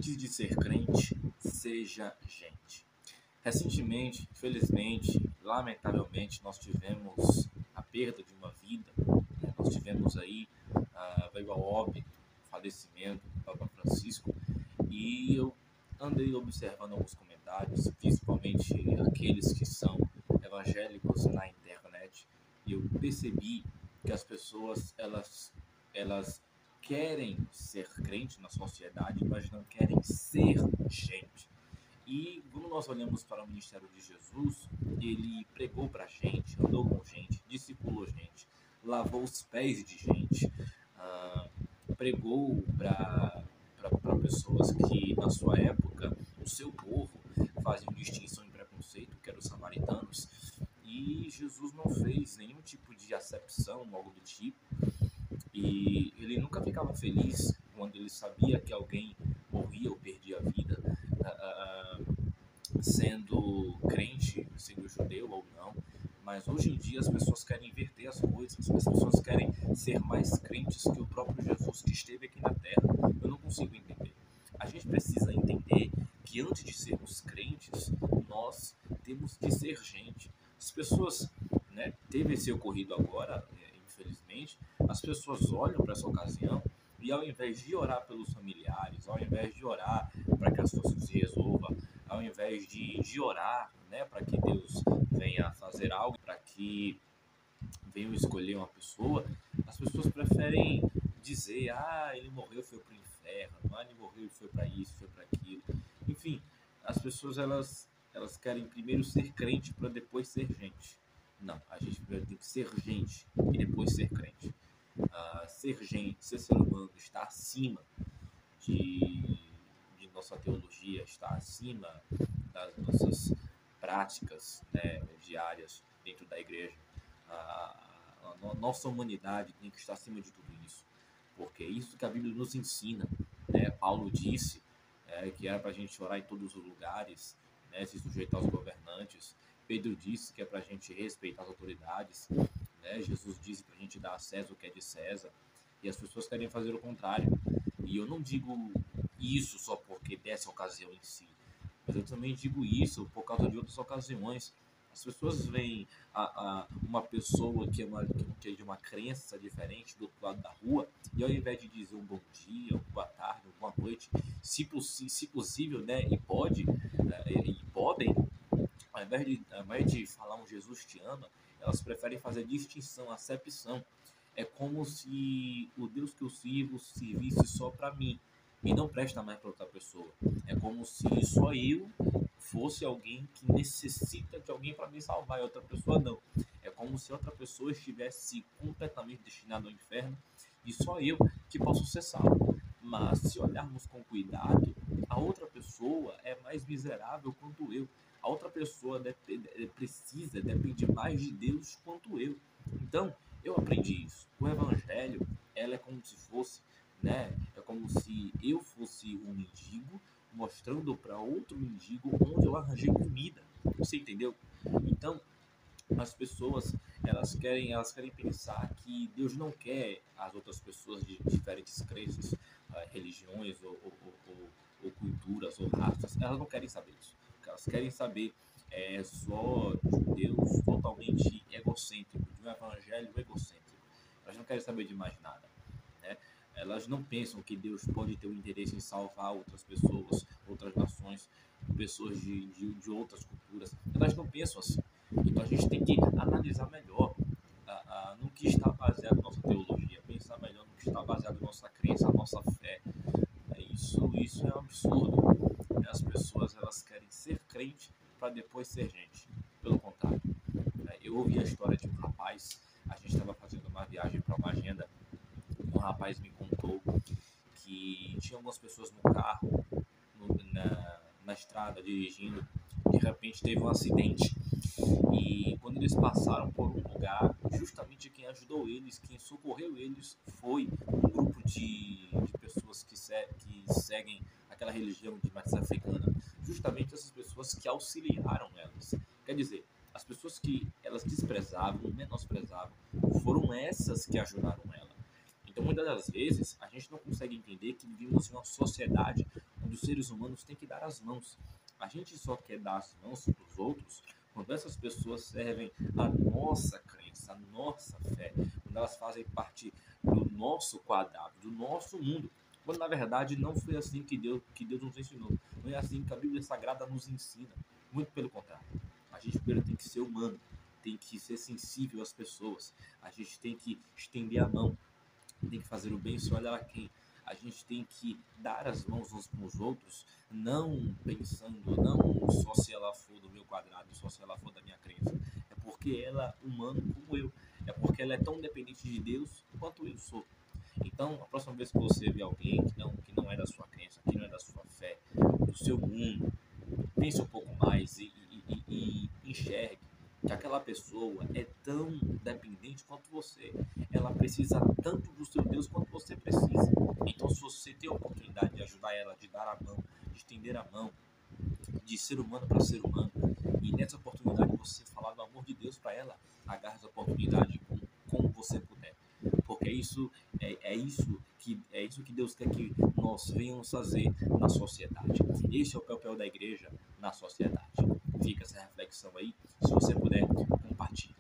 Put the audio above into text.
Antes de ser crente, seja gente. Recentemente, infelizmente, lamentavelmente, nós tivemos a perda de uma vida, né? Nós tivemos aí, veio ao óbito, o falecimento do Papa Francisco, e eu andei observando alguns comentários, principalmente aqueles que são evangélicos na internet, e eu percebi que as pessoas, elas querem ser crente na sociedade, mas não querem ser gente. E quando nós olhamos para o ministério de Jesus, ele pregou para gente, andou com gente, discipulou gente, lavou os pés de gente, pregou para pessoas que, na sua época, o seu povo faziam distinção e preconceito, que eram os samaritanos, e Jesus não fez nenhum tipo de acepção, algo do tipo, e ele nunca ficava feliz quando ele sabia que alguém morria ou perdia a vida, sendo crente, sendo judeu ou não. Mas hoje em dia as pessoas querem inverter as coisas, as pessoas querem ser mais crentes que o próprio Jesus que esteve aqui na Terra. Eu não consigo entender. A gente precisa entender que antes de sermos crentes, nós temos que ser gente. As pessoas, né, teve esse ocorrido agora, infelizmente, as pessoas olham para essa ocasião e ao invés de orar pelos familiares, ao invés de orar para que a situação se resolva, ao invés de orar, né, para que Deus venha fazer algo, para que venham escolher uma pessoa, as pessoas preferem dizer, ele morreu, foi para o inferno, ele morreu e foi para isso, foi para aquilo. Enfim, as pessoas elas querem primeiro ser crente para depois ser gente. Não, a gente primeiro tem que ser gente e depois ser crente. Ser gente, ser ser humano, está acima de nossa teologia, está acima das nossas práticas, né, diárias dentro da igreja. A nossa humanidade tem que estar acima de tudo isso, porque é isso que a Bíblia nos ensina, né? Paulo disse que era para a gente orar em todos os lugares, né, se sujeitar aos governantes. Pedro disse que é para a gente respeitar as autoridades, né? Jesus disse para a gente dar a César o que é de César, e as pessoas querem fazer o contrário. E eu não digo isso só porque dessa ocasião em si, mas eu também digo isso por causa de outras ocasiões. As pessoas veem uma pessoa que é de uma crença diferente do outro lado da rua, e ao invés de dizer um bom dia, uma boa tarde, uma boa noite, se possível, né, e podem, ao invés de falar um Jesus te ama, elas preferem fazer distinção, acepção. É como se o Deus que eu sirvo servisse só para mim e não presta mais para outra pessoa. É como se só eu fosse alguém que necessita de alguém para me salvar e outra pessoa não. É como se outra pessoa estivesse completamente destinada ao inferno e só eu que posso ser salvo. Mas se olharmos com cuidado, a outra pessoa é mais miserável quanto eu. A outra pessoa depende mais de Deus quanto eu. Então, eu aprendi isso. O evangelho, ela é como se fosse, né? É como se eu fosse um mendigo mostrando para outro mendigo onde eu arranjei comida. Você entendeu? Então, as pessoas elas querem pensar que Deus não quer as outras pessoas de diferentes crenças, religiões ou culturas ou raças. Elas não querem saber isso. O que elas querem saber é só de um Deus totalmente egocêntrico, de um evangelho egocêntrico. Elas não querem saber de mais nada, né? Elas não pensam que Deus pode ter um interesse em salvar outras pessoas, outras nações, pessoas de outras culturas. Elas não pensam assim. Então a gente tem que analisar melhor no que está baseado a nossa teologia, pensar melhor no que está baseado a nossa crença, a nossa fé. Isso é um absurdo. As pessoas elas querem ser crente para depois ser gente. Pelo contrário, eu ouvi a história de um rapaz. A gente estava fazendo uma viagem para uma agenda. Um rapaz me contou que tinha algumas pessoas no carro, na estrada, dirigindo. De repente teve um acidente. E quando eles passaram por um lugar, justamente quem ajudou eles, quem socorreu eles, foi um grupo de pessoas que seguem aquela religião de matriz africana. Justamente essas pessoas que auxiliaram elas. Quer dizer, as pessoas que elas desprezavam, menosprezavam, foram essas que ajudaram ela. Então, muitas das vezes, a gente não consegue entender que vivemos em uma sociedade onde dos seres humanos tem que dar as mãos. A gente só quer dar as mãos para os outros quando essas pessoas servem a nossa crença, a nossa fé, quando elas fazem parte do nosso quadrado, do nosso mundo. Quando na verdade não foi assim que Deus nos ensinou. Não é assim que a Bíblia Sagrada nos ensina. Muito pelo contrário. A gente primeiro tem que ser humano, tem que ser sensível às pessoas. A gente tem que estender a mão, tem que fazer o bem sem olhar a quem. A gente tem que dar as mãos uns com os outros, não pensando, não só se ela for do meu quadrado, só se ela for da minha crença. É porque ela é humana como eu. É porque ela é tão dependente de Deus quanto eu sou. Então, a próxima vez que você vê alguém que não é da sua crença, que não é da sua fé, do seu mundo, pense um pouco mais e enxergue que aquela pessoa é tão dependente quanto você. Ela precisa tanto do seu Deus quanto você precisa. Então, se você tem a oportunidade de ajudar ela, de dar a mão, de estender a mão, de ser humano para ser humano, e nessa oportunidade você falar do amor de Deus para ela, agarre essa oportunidade como você puder. Porque é isso que Deus quer que nós venhamos fazer na sociedade. Esse é o papel da igreja na sociedade. Fica essa reflexão aí. Se você puder, compartilhe.